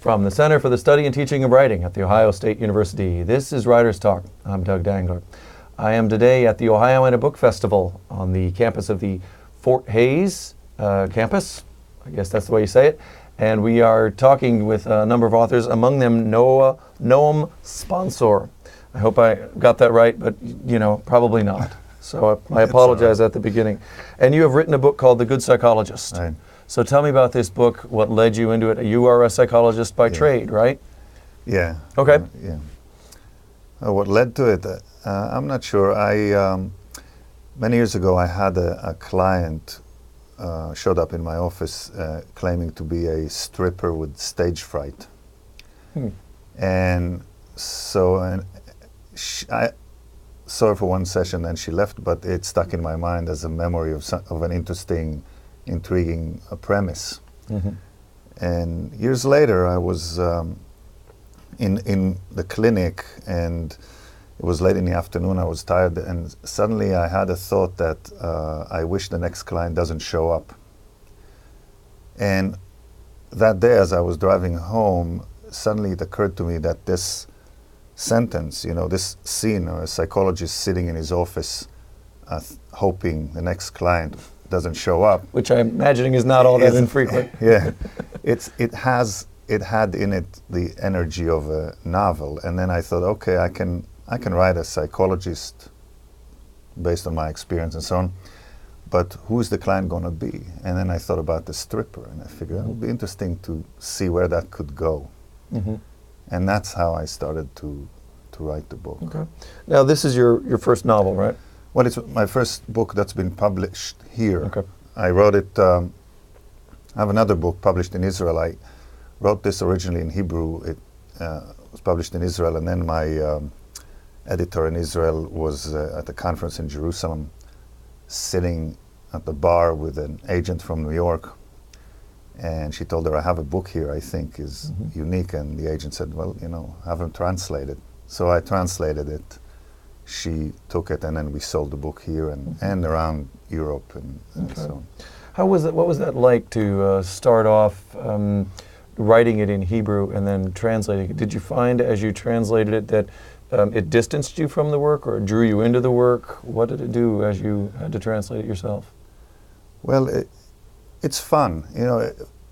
From the Center for the Study and Teaching of Writing at The Ohio State University, this is Writers Talk. I'm Doug Dangler. I am today at the Ohioana Book Festival on the campus of the Fort Hays campus. I guess that's the way you say it. And we are talking with a number of authors, among them Noam Shpancer. I hope I got that right, but probably not. So I apologize at the beginning. And you have written a book called The Good Psychologist. Right. So tell me about this book, what led you into it. You are a psychologist by trade, right? Yeah. Okay. What led to it? I'm not sure. Many years ago, I had a client showed up in my office claiming to be a stripper with stage fright. And so I saw her for one session and she left, but it stuck in my mind as a memory of an interesting, intriguing premise. And years later, I was in the clinic, and it was late in the afternoon. I was tired, and suddenly I had a thought that I wish the next client doesn't show up. And that day, as I was driving home, suddenly it occurred to me that this sentence, this scene, or a psychologist sitting in his office hoping the next client doesn't show up, which I'm imagining is not all that infrequent. Yeah, it had in it the energy of a novel, and then I thought, okay, I can write a psychologist based on my experience and so on, but who's the client going to be? And then I thought about the stripper, and I figured it would be interesting to see where that could go. And that's how I started to write the book. Okay. Now this is your first novel, right? Well, it's my first book that's been published here. Okay. I wrote it, I have another book published in Israel. I wrote this originally in Hebrew. It was published in Israel, and then my editor in Israel was at a conference in Jerusalem, sitting at the bar with an agent from New York. And she told her, I have a book here I think is unique. And the agent said, well, have him translate it. So I translated it. She took it, and then we sold the book here and around Europe and so on. What was that like to start off writing it in Hebrew and then translating it? Did you find as you translated it that it distanced you from the work, or it drew you into the work? What did it do as you had to translate it yourself? Well, it's fun.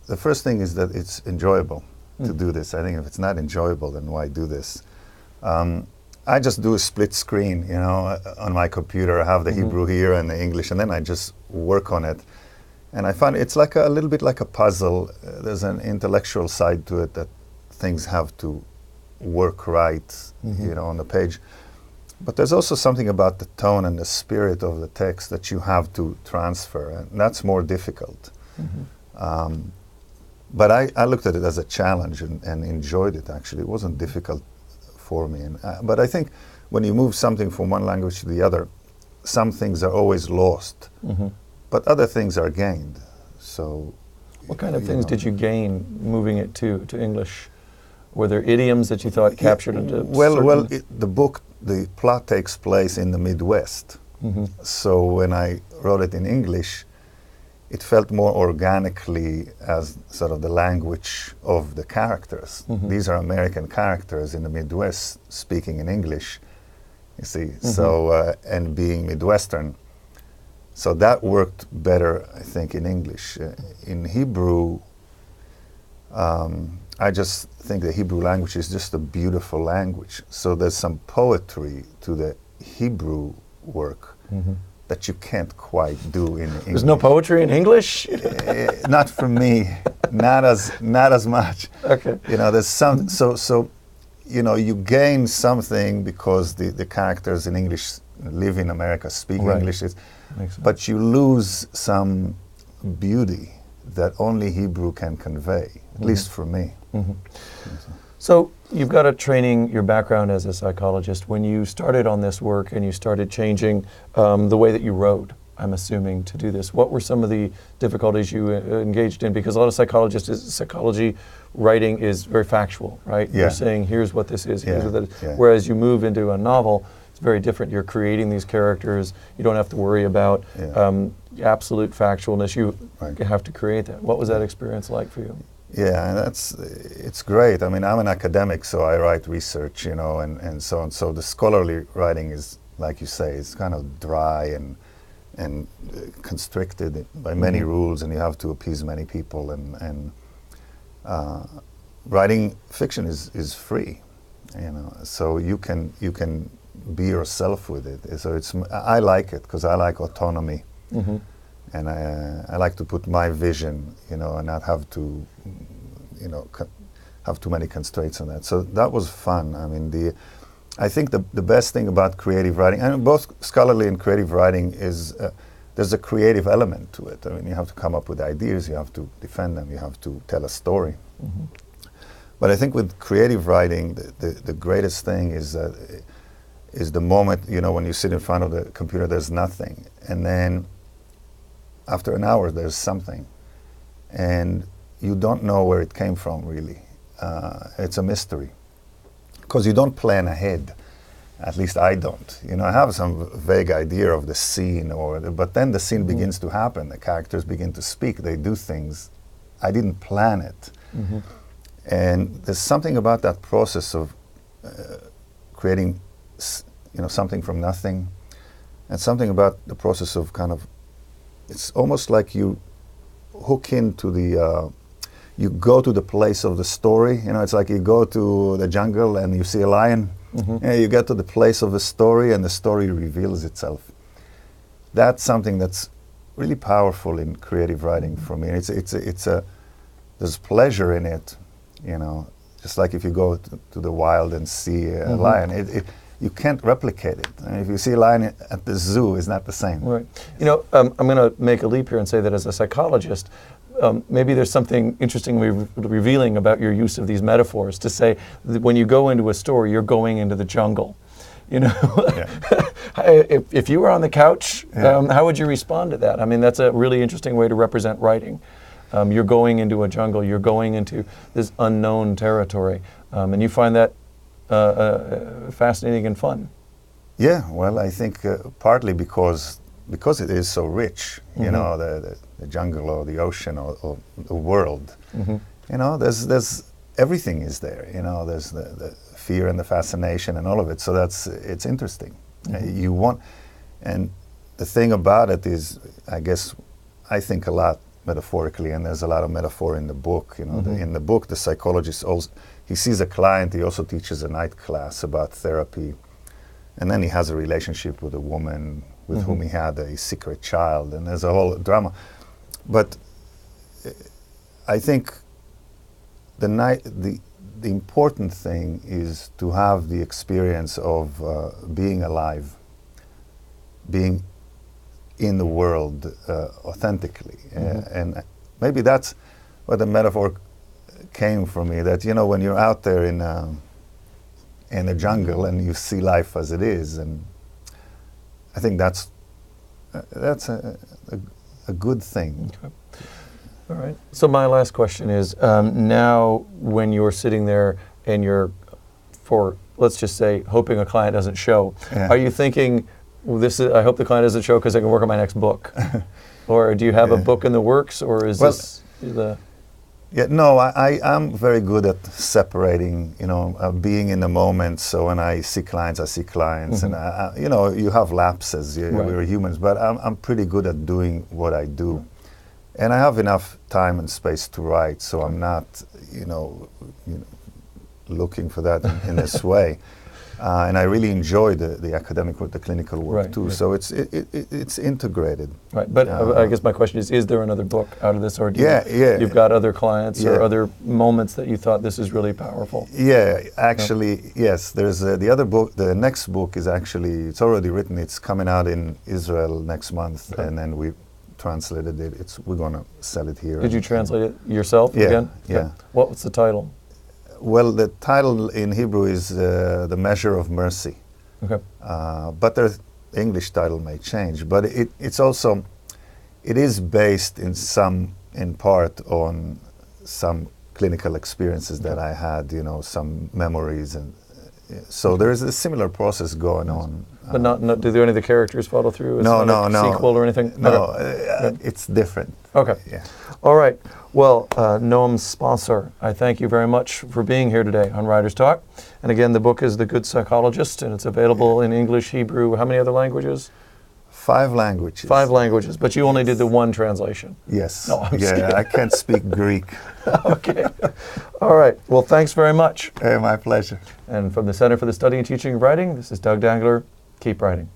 The first thing is that it's enjoyable to do this. I think if it's not enjoyable, then why do this? I just do a split screen, on my computer. I have the Hebrew here and the English, and then I just work on it. And I find it's like a little bit like a puzzle. There's an intellectual side to it that things have to work right, on the page. But there's also something about the tone and the spirit of the text that you have to transfer, and that's more difficult. But I looked at it as a challenge and enjoyed it, actually. It wasn't difficult for me. But I think when you move something from one language to the other, some things are always lost, but other things are gained. So, what kind of things did you gain moving it to English? Were there idioms that you thought captured into? The plot takes place in the Midwest. So when I wrote it in English, it felt more organically as sort of the language of the characters. These are American characters in the Midwest speaking in English, you see, so, and being Midwestern. So that worked better, I think, in English. In Hebrew, I just think the Hebrew language is just a beautiful language. So there's some poetry to the Hebrew work that you can't quite do in English. There's no poetry in English? Not for me, not as much. Okay. There's some, so you gain something because the characters in English live in America, speak English, but you lose some beauty that only Hebrew can convey, at least for me. So you've got a training, your background as a psychologist. When you started on this work and you started changing the way that you wrote, I'm assuming, to do this, what were some of the difficulties you engaged in? Because a lot of psychology writing is very factual, right? Yeah. You're saying, here's what this is, here's what that is. Whereas you move into a novel, it's very different. You're creating these characters. You don't have to worry about absolute factualness. You have to create that. What was that experience like for you? Yeah, and it's great. I mean, I'm an academic, so I write research, and so on. So the scholarly writing is, like you say, it's kind of dry and constricted by many rules, and you have to appease many people. And writing fiction is free, so you can be yourself with it. So I like it because I like autonomy. And I like to put my vision, and not have to, have too many constraints on that. So that was fun. I mean, I think the best thing about creative writing, and both scholarly and creative writing, is there's a creative element to it. I mean, you have to come up with ideas, you have to defend them, you have to tell a story. But I think with creative writing, the greatest thing is the moment, when you sit in front of the computer, there's nothing, and then after an hour, there's something, and you don't know where it came from, really. It's a mystery, because you don't plan ahead. At least I don't. I have some vague idea of the scene, but then the scene begins to happen. The characters begin to speak. They do things. I didn't plan it. And there's something about that process of creating, something from nothing, and something about the process of kind of, it's almost like you hook into you go to the place of the story. It's like you go to the jungle and you see a lion. You get to the place of the story and the story reveals itself. That's something that's really powerful in creative writing for me. There's pleasure in it, just like if you go to the wild and see a lion. You can't replicate it. I mean, if you see a lion at the zoo, it's not the same. Right. I'm going to make a leap here and say that as a psychologist, maybe there's something interestingly revealing about your use of these metaphors to say that when you go into a story, you're going into the jungle. If you were on the couch, how would you respond to that? I mean, that's a really interesting way to represent writing. You're going into a jungle, you're going into this unknown territory, and you find that fascinating and fun. Yeah, well, I think partly because it is so rich, the jungle or the ocean or the world. There's everything is there. There's the fear and the fascination and all of it. So it's interesting. And the thing about it is, I think a lot metaphorically, and there's a lot of metaphor in the book. In the book, the psychologist also, he sees a client, he also teaches a night class about therapy, and then he has a relationship with a woman with whom he had a secret child, and there's a whole drama. But I think the important thing is to have the experience of being alive, being in the world authentically. And maybe that's where the metaphor came from me, that when you're out there in the jungle and you see life as it is, and I think that's a good thing. Okay. All right. So my last question is, now when you're sitting there and you're, let's just say, hoping a client doesn't show, are you thinking, I hope the client doesn't show because I can work on my next book? Or do you have a book in the works, or is this the... Yeah, no, I'm very good at separating, being in the moment. So when I see clients, and you have lapses. We're humans, but I'm pretty good at doing what I do, and I have enough time and space to write. So I'm not, looking for that in this way. And I really enjoy the academic work, the clinical work too. Right. So it's integrated. Right, but I guess my question is there another book out of this, or you've got other clients or other moments that you thought this is really powerful? Yeah, actually, yes. There's the other book. The next book is actually, it's already written. It's coming out in Israel next month, and then we translated it. We're going to sell it here. Did you translate it yourself again? Yeah. What's the title? Well, the title in Hebrew is The Measure of Mercy. Okay. But the English title may change. But it is based in part on some clinical experiences that I had, some memories, and So there is a similar process going on. But not do any of the characters follow through? It's No, not no, a no. sequel or anything? No, Okay. it's different. Okay. Yeah. All right. Well, Noam Shpancer, I thank you very much for being here today on Writers Talk. And again, the book is The Good Psychologist, and it's available in English, Hebrew, how many other languages? 5 languages. 5 languages, but you only did the one translation. Yes. No, I'm just yeah, kidding. I can't speak Greek. Okay. All right. Well, thanks very much. My pleasure. And from the Center for the Study and Teaching of Writing, this is Doug Dangler. Keep writing.